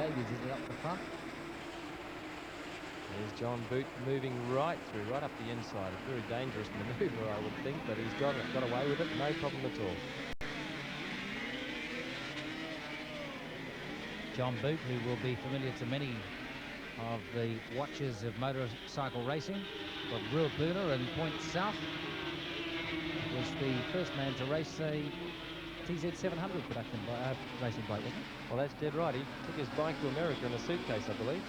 Davies is up the front. There's John Boot moving right through, right up the inside. A very dangerous manoeuvre, I would think, but he's got away with it, no problem at all. John Boot, who will be familiar to many of the watchers of motorcycle racing from Ruapuna and Point South, was the first man to race a TZ700 production racing bike, wasn't it? Well, that's dead right. He took his bike to America in a suitcase, I believe.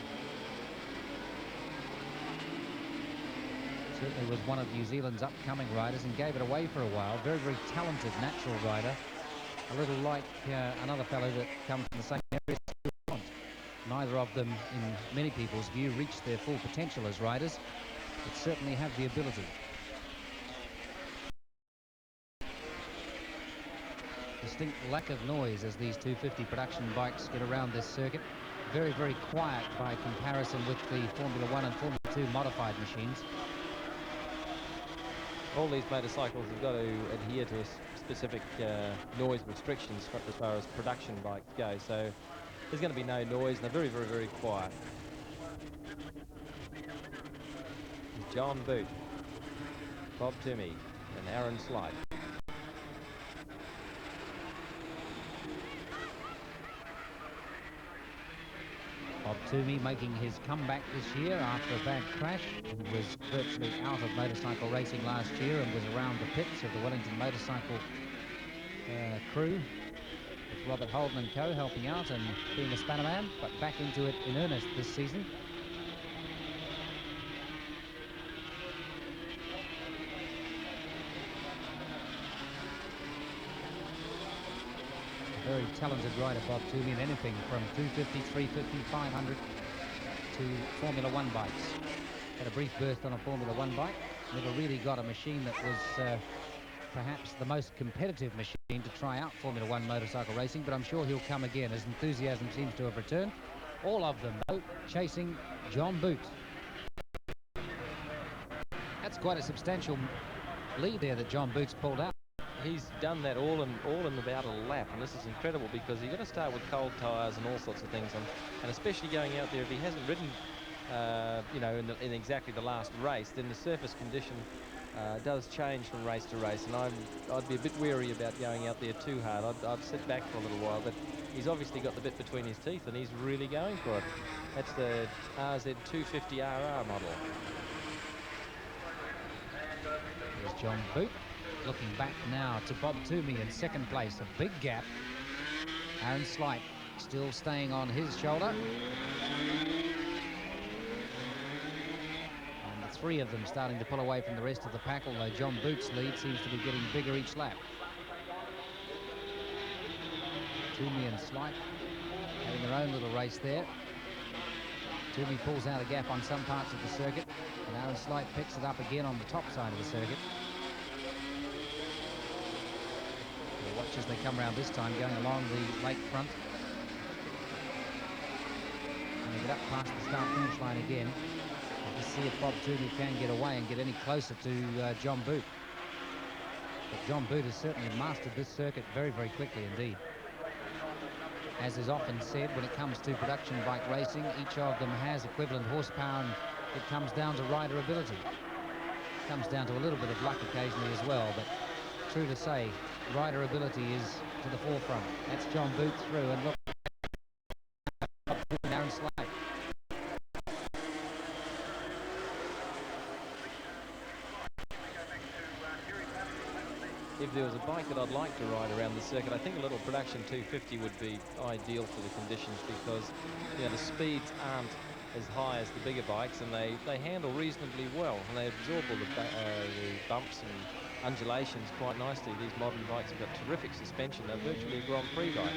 Certainly was one of New Zealand's upcoming riders and gave it away for a while. Very, very talented natural rider. A little like another fellow that comes from the same area. Neither of them, in many people's view, reached their full potential as riders, but certainly have the ability. Distinct lack of noise as these 250 production bikes get around this circuit. Very, very quiet by comparison with the Formula 1 and Formula 2 modified machines. All these motorcycles have got to adhere to a specific noise restrictions as far as production bikes go, so there's going to be no noise, and they're very, very, very quiet. John Boot, Bob Toomey, and Aaron Slight. Bob Toomey making his comeback this year after a bad crash. He was virtually out of motorcycle racing last year and was around the pits of the Wellington motorcycle crew, with Robert Holden and co helping out and being a spanner man, but back into it in earnest this season. Very talented rider, Bob Toomey, in anything from 250, 350, 500 to Formula 1 bikes. Had a brief burst on a Formula 1 bike. Never really got a machine that was perhaps the most competitive machine to try out Formula 1 motorcycle racing, but I'm sure he'll come again as enthusiasm seems to have returned. All of them, though, chasing John Boot. That's quite a substantial lead there that John Boot's pulled out. He's done that all in about a lap, and this is incredible because you've got to start with cold tyres and all sorts of things, and especially going out there if he hasn't ridden, you know, in exactly the last race, then the surface condition does change from race to race, and I'd be a bit wary about going out there too hard. I'd sit back for a little while, but he's obviously got the bit between his teeth, and he's really going for it. That's the RZ250RR model. There's John Boot. Looking back now to Bob Toomey in second place, a big gap. Aaron Slight still staying on his shoulder. And the three of them starting to pull away from the rest of the pack, although John Boot's lead seems to be getting bigger each lap. Toomey and Slight having their own little race there. Toomey pulls out a gap on some parts of the circuit, and Aaron Slight picks it up again on the top side of the circuit. Watch as they come around this time, going along the lake front. And they get up past the start-finish line again. To see if Bob Toomey can get away and get any closer to John Boot. But John Boot has certainly mastered this circuit very, very quickly indeed. As is often said, when it comes to production bike racing, each of them has equivalent horsepower, and it comes down to rider ability. It comes down to a little bit of luck occasionally as well, but true to say, rider ability is to the forefront. That's John Boot through, and look, Aaron Slight. If there was a bike that I'd like to ride around the circuit, I think a little production 250 would be ideal for the conditions, because you know the speeds aren't as high as the bigger bikes, and they handle reasonably well, and they absorb all the bumps and undulations quite nicely. These modern bikes have got terrific suspension. They're virtually a Grand Prix bike.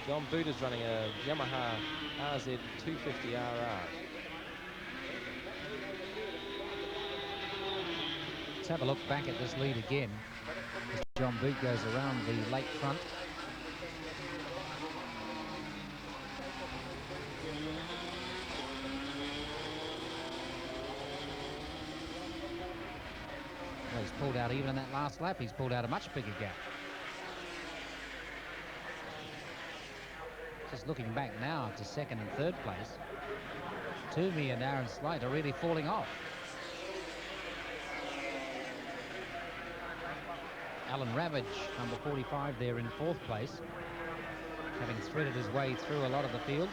John Boot is running a Yamaha RZ250RR. Let's have a look back at this lead again as John Boot goes around the lake front. Well, he's pulled out, even in that last lap, he's pulled out a much bigger gap. Just looking back now to second and third place, Toomey and Aaron Slight are really falling off. Alan Ravage, number 45, there in fourth place, having threaded his way through a lot of the field.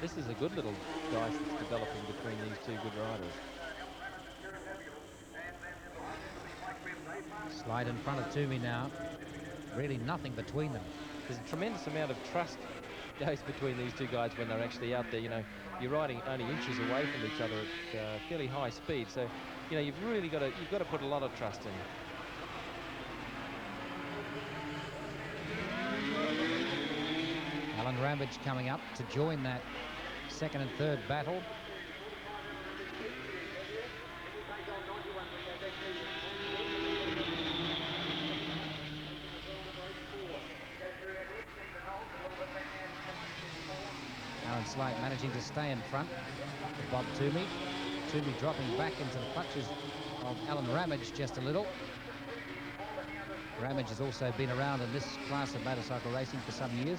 This is a good little dice that's developing between these two good riders. Slide in front of Toomey now. Really nothing between them. There's a tremendous amount of trust goes between these two guys when they're actually out there. You know, you're riding only inches away from each other at fairly high speed. So, you know, you've really got to put a lot of trust in. Alan Ravage coming up to join that second and third battle. Aaron Slight managing to stay in front of Bob Toomey. Toomey dropping back into the clutches of Alan Ramage just a little. Ramage has also been around in this class of motorcycle racing for some years.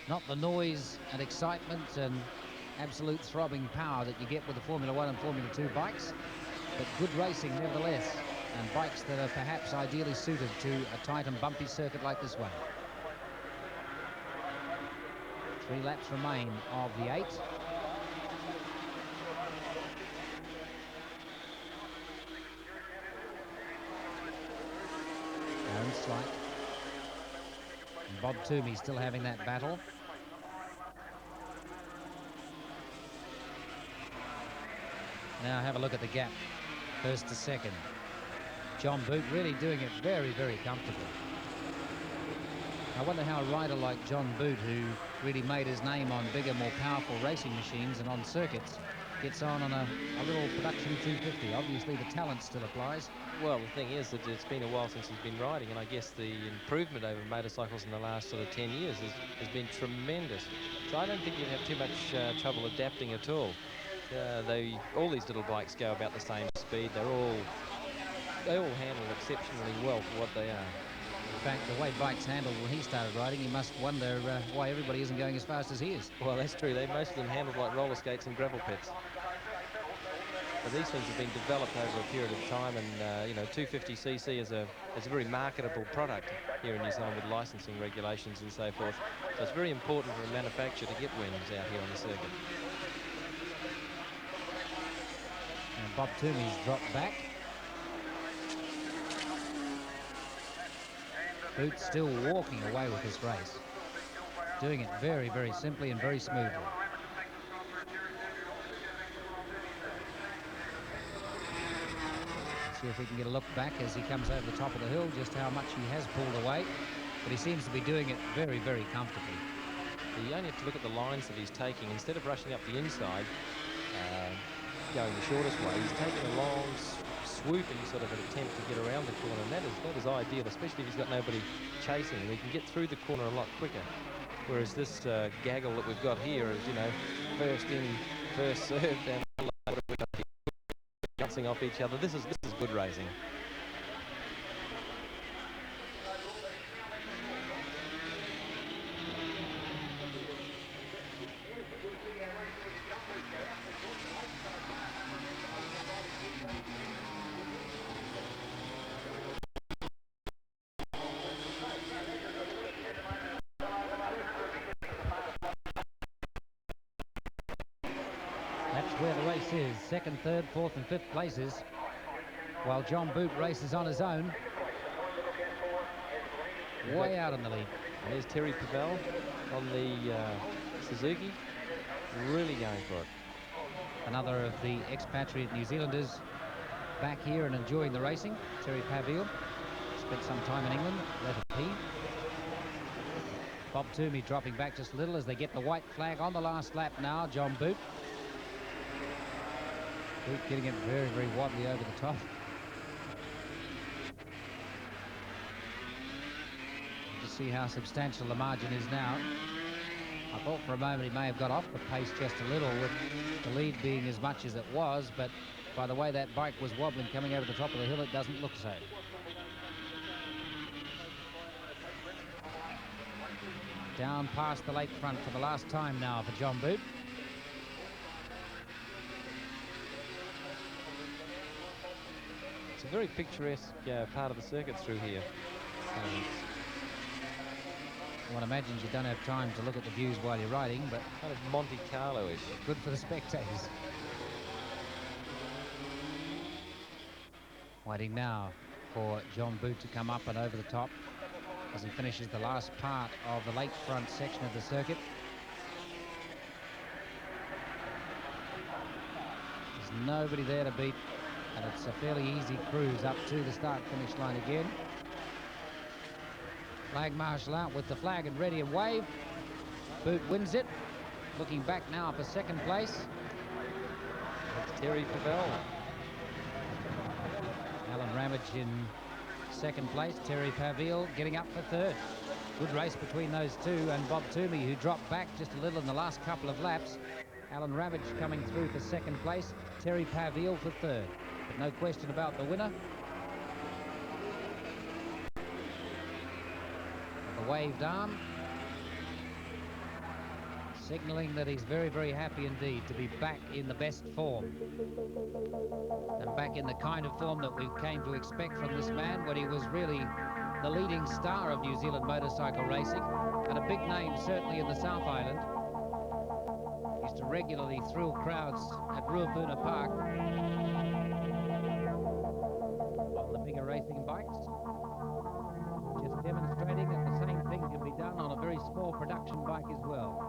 Not the noise and excitement and absolute throbbing power that you get with the Formula 1 and Formula 2 bikes, but good racing nevertheless, and bikes that are perhaps ideally suited to a tight and bumpy circuit like this one. 3 laps remain of the 8. Aaron Slight and Bob Toomey still having that battle. Now have a look at the gap, first to second. John Boot really doing it very, very comfortably. I wonder how a rider like John Boot, who really made his name on bigger, more powerful racing machines and on circuits, gets on a little production 250. Obviously the talent still applies. Well, the thing is that it's been a while since he's been riding, and I guess the improvement over motorcycles in the last sort of 10 years has been tremendous. So I don't think you'd have too much trouble adapting at all. All these little bikes go about the same speed. They all handle exceptionally well for what they are. In fact, the way bikes handled when he started riding, you must wonder why everybody isn't going as fast as he is. Well, that's true. Most of them handled like roller skates and gravel pits. But these things have been developed over a period of time, and you know, 250cc is a very marketable product here in New Zealand with licensing regulations and so forth. So it's very important for a manufacturer to get wins out here on the circuit. And Bob Toomey's dropped back. Boot still walking away with this race. Doing it very, very simply and very smoothly. Let's see if we can get a look back as he comes over the top of the hill, just how much he has pulled away. But he seems to be doing it very, very comfortably. You only have to look at the lines that he's taking. Instead of rushing up the inside, going the shortest way, he's taking a long swooping sort of an attempt to get around the corner, and that is ideal, especially if he's got nobody chasing him. He can get through the corner a lot quicker, whereas this gaggle that we've got here is, you know, first in, first served, and bouncing off each other. This is good racing. Where the race is, second, third, fourth and fifth places, while John Boot races on his own, way out in the lead. And there's Terry Pavel on the Suzuki, really going for it. Another of the expatriate New Zealanders back here and enjoying the racing. Terry Pavel spent some time in England, letter P. Bob Toomey dropping back just a little as they get the white flag on the last lap now. John Boot. Boot getting it very, very wobbly over the top. To see how substantial the margin is now. I thought for a moment he may have got off the pace just a little, with the lead being as much as it was, but by the way that bike was wobbling coming over the top of the hill, it doesn't look so. Down past the lakefront for the last time now for John Boot. It's a very picturesque part of the circuit through here. One imagines you don't have time to look at the views while you're riding, but Kind of Monte Carlo-ish. good for the spectators. Waiting now for John Boot to come up and over the top as he finishes the last part of the lakefront section of the circuit. There's nobody there to beat, and it's a fairly easy cruise up to the start-finish line again. Flag marshal out with the flag and ready and wave. Boot wins it. Looking back now for second place. That's Terry Pavel. Alan Ramage in second place. Terry Pavel getting up for third. Good race between those two, and Bob Toomey, who dropped back just a little in the last couple of laps. Alan Ramage coming through for second place. Terry Pavel for third. But no question about the winner. The waved arm, signalling that he's very, very happy indeed to be back in the best form, and back in the kind of form that we came to expect from this man when he was really the leading star of New Zealand motorcycle racing, and a big name certainly in the South Island. Used to regularly thrill crowds at Ruapuna Park on the bigger racing bikes. Just demonstrating that the same thing can be done on a very small production bike as well.